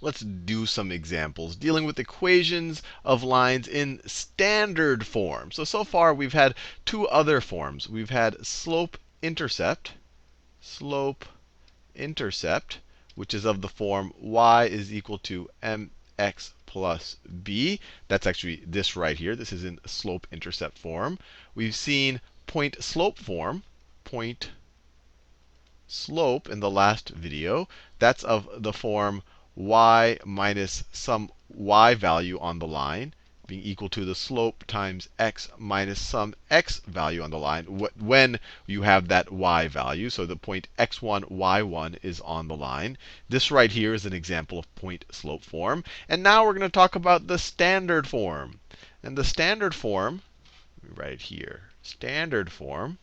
let's do some examples dealing with equations of lines in standard form. So far we've had two other forms. We've had slope-intercept, which is of the form y is equal to mx plus b. That's actually this right here. This is in slope-intercept form. We've seen point-slope form, point-slope in the last video. That's of the form y minus some y value on the line being equal to the slope times x minus some x value on the line when you have that y value. So the point x1, y1 is on the line. This right here is an example of point-slope form. And now we're going to talk about the standard form. And the standard form, right here, standard form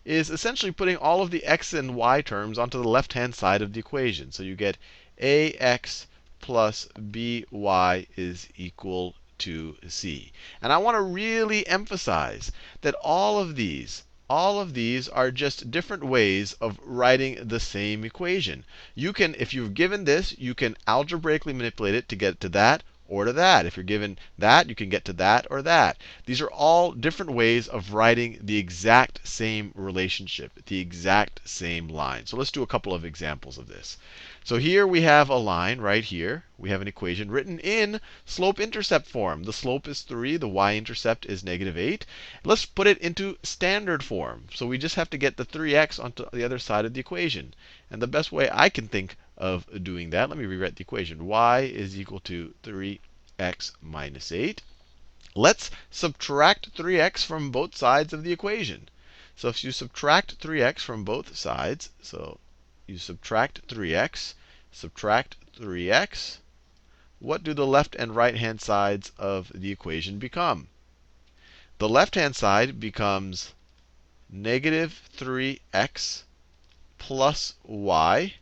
is essentially putting all of the x and y terms onto the left-hand side of the equation. So you get ax plus by is equal to c. And I want to really emphasize that all of these are just different ways of writing the same equation. You can, if you're given this, you can algebraically manipulate it to get to that or to that. If you're given that, you can get to that or that. These are all different ways of writing the exact same relationship, the exact same line. So let's do a couple of examples of this. So here we have a line right here. We have an equation written in slope-intercept form. The slope is 3. The y-intercept is -8. Let's put it into standard form. So we just have to get the 3x onto the other side of the equation. And the best way I can think of doing that, let me rewrite the equation. Y is equal to 3x minus 8. Let's subtract 3x from both sides of the equation. So if you subtract 3x from both sides, so you subtract 3x, what do the left and right-hand sides of the equation become? The left-hand side becomes negative 3x plus y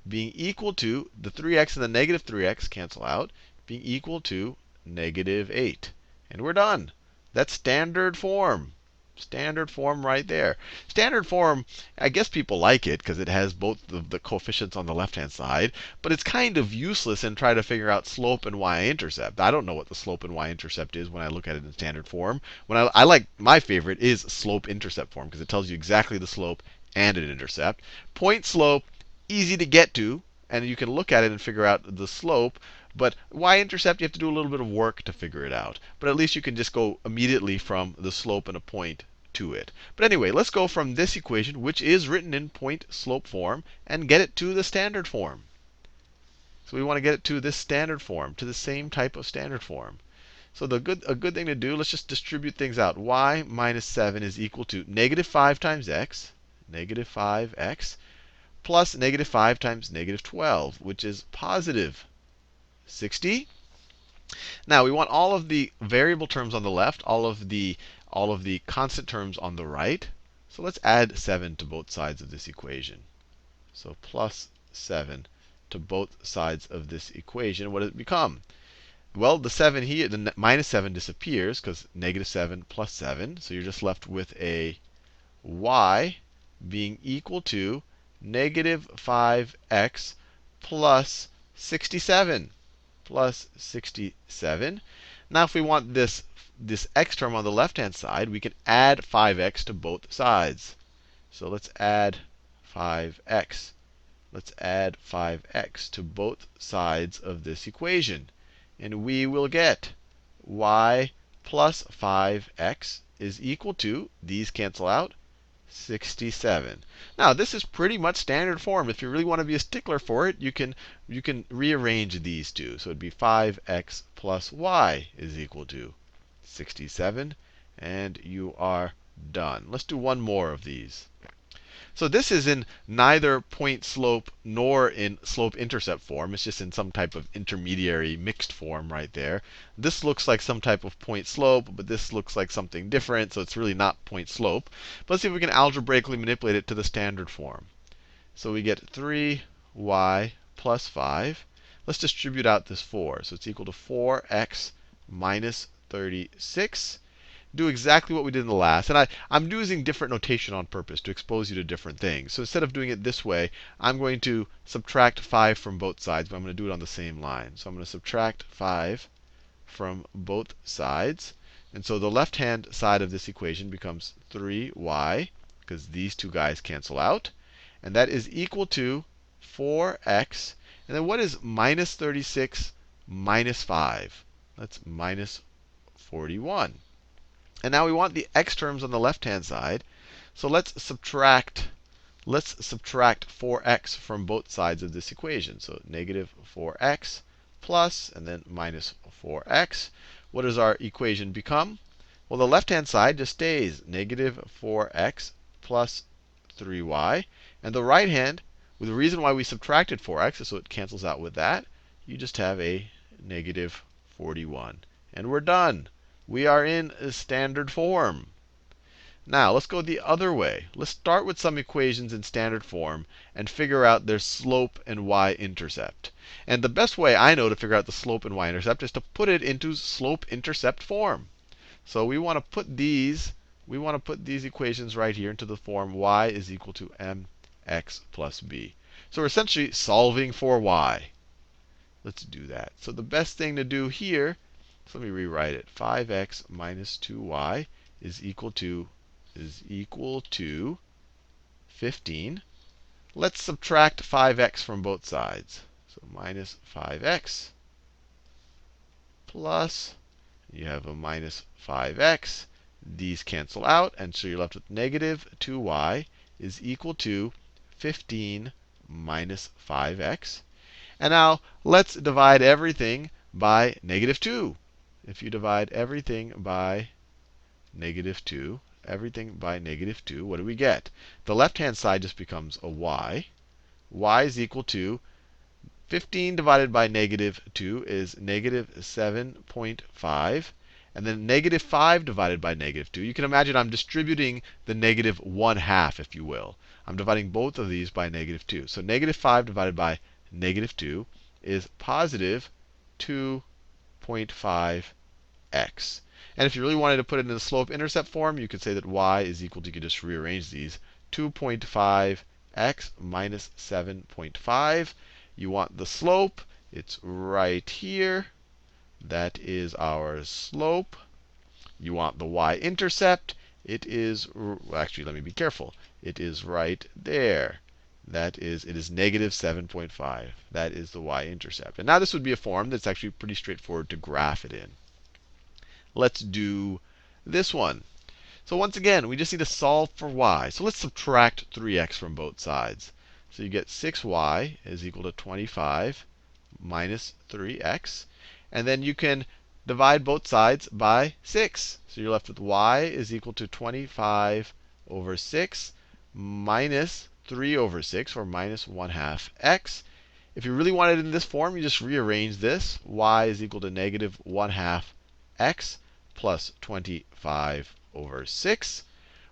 being equal to, the 3x and the negative 3x cancel out, being equal to -8. And we're done. That's standard form. Standard form right there. Standard form, I guess people like it because it has both the coefficients on the left-hand side. But it's kind of useless in trying to figure out slope and y-intercept. I don't know what the slope and y-intercept is when I look at it in standard form. When I like, my favorite is slope-intercept form because it tells you exactly the slope and an intercept. Point slope, easy to get to. And you can look at it and figure out the slope. But y-intercept, you have to do a little bit of work to figure it out. But at least you can just go immediately from the slope and a point to it. But anyway, let's go from this equation, which is written in point-slope form, and get it to the standard form. So we want to get it to this standard form, to the same type of standard form. So a good thing to do, let's just distribute things out. Y minus 7 is equal to -5 times x, -5x, plus -5 times -12, which is positive 60. Now we want all of the variable terms on the left, all of the constant terms on the right. So let's add 7 to both sides of this equation. So plus 7 to both sides of this equation. What does it become? Well, the 7 here, the minus 7 disappears because -7 plus 7. So you're just left with a y being equal to -5x plus 67. Plus 67. Now if we want this x term on the left-hand side, we can add 5x to both sides. So let's add 5x. Let's add 5x to both sides of this equation. And we will get y plus 5x is equal to, these cancel out, 67. Now this is pretty much standard form. If you really want to be a stickler for it, you can rearrange these two. So it'd be 5x plus y is equal to 67. And you are done. Let's do one more of these. So this is in neither point slope nor in slope intercept form. It's just in some type of intermediary mixed form right there. This looks like some type of point slope, but this looks like something different. So it's really not point slope. But let's see if we can algebraically manipulate it to the standard form. So we get 3y plus 5. Let's distribute out this 4. So it's equal to 4x minus 36. do exactly what we did in the last. And I'm using different notation on purpose to expose you to different things. So instead of doing it this way, I'm going to subtract 5 from both sides, but I'm going to do it on the same line. So I'm going to subtract 5 from both sides. And so the left-hand side of this equation becomes 3y, because these two guys cancel out. And that is equal to 4x. And then what is minus 36 minus 5? That's minus 41. And now we want the x terms on the left-hand side. So let's subtract 4x from both sides of this equation. So negative 4x plus, and then minus 4x. What does our equation become? Well, the left-hand side just stays negative 4x plus 3y. And the right hand, well, the reason why we subtracted 4x is so it cancels out with that. You just have a negative 41. And we're done. We are in a standard form. Now, let's go the other way. Let's start with some equations in standard form and figure out their slope and y-intercept. And the best way I know to figure out the slope and y-intercept is to put it into slope-intercept form. So we want to put these equations right here into the form y is equal to mx plus b. So we're essentially solving for y. Let's do that. So the best thing to do here, so let me rewrite it. 5x minus 2y is equal to 15. Let's subtract 5x from both sides. So minus 5x plus, you have a minus 5x. These cancel out, and so you're left with negative 2y is equal to 15 minus 5x. And now let's divide everything by negative 2. If you divide everything by negative 2, what do we get? The left-hand side just becomes a y. Y is equal to 15 divided by negative 2 is negative 7.5. And then negative 5 divided by negative 2. You can imagine I'm distributing the negative 1/2, if you will. I'm dividing both of these by negative 2. So negative 5 divided by negative 2 is positive 2.5x. And if you really wanted to put it in the slope-intercept form, you could say that y is equal to, you could just rearrange these, 2.5x minus 7.5. You want the slope. It's right here. That is our slope. You want the y-intercept. It is, well, actually, let me be careful. It is right there. It is negative 7.5. That is the y-intercept. And now this would be a form that's actually pretty straightforward to graph it in. Let's do this one. So once again, we just need to solve for y. So let's subtract 3x from both sides. So you get 6y is equal to 25 minus 3x. And then you can divide both sides by 6. So you're left with y is equal to 25 over 6 minus 3 over 6, or minus 1/2 x. If you really want it in this form, you just rearrange this. Y is equal to negative 1/2 x plus 25 over 6.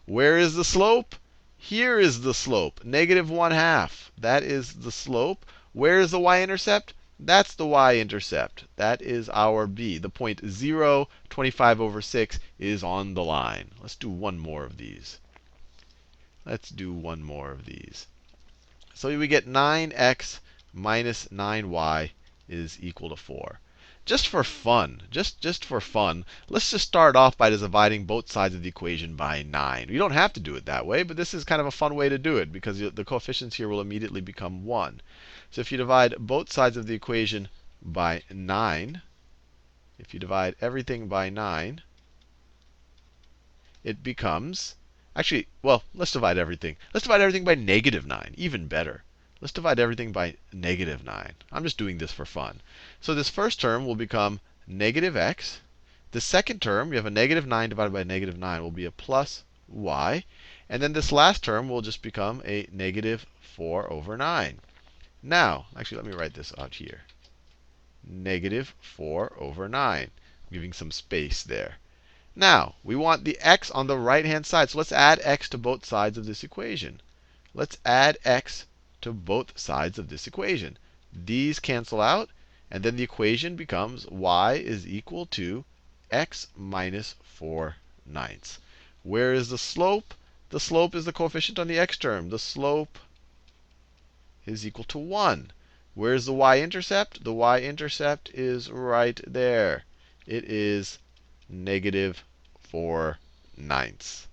Where is the slope? Here is the slope, negative 1/2. That is the slope. Where is the y-intercept? That's the y-intercept. That is our b. The point 0, 25 over 6 is on the line. Let's do one more of these. So we get 9x minus 9y is equal to 4. Just for fun, just for fun, let's just start off by dividing both sides of the equation by 9. You don't have to do it that way, but this is kind of a fun way to do it, because the coefficients here will immediately become 1. So if you divide both sides of the equation by 9, if you divide everything by 9, it becomes, actually, well, let's divide everything. Let's divide everything by negative 9, even better. Let's divide everything by negative 9. I'm just doing this for fun. So this first term will become negative x. The second term, we have a negative 9 divided by negative 9 will be a plus y. And then this last term will just become a negative 4 over 9. Now, actually, let me write this out here. Negative 4 over 9. I'm giving some space there. Now, we want the x on the right-hand side. So let's add x to both sides of this equation. Let's add x to both sides of this equation. These cancel out, and then the equation becomes y is equal to x minus 4 ninths. Where is the slope? The slope is the coefficient on the x term. The slope is equal to 1. Where's the y-intercept? The y-intercept is right there. It is -4/9.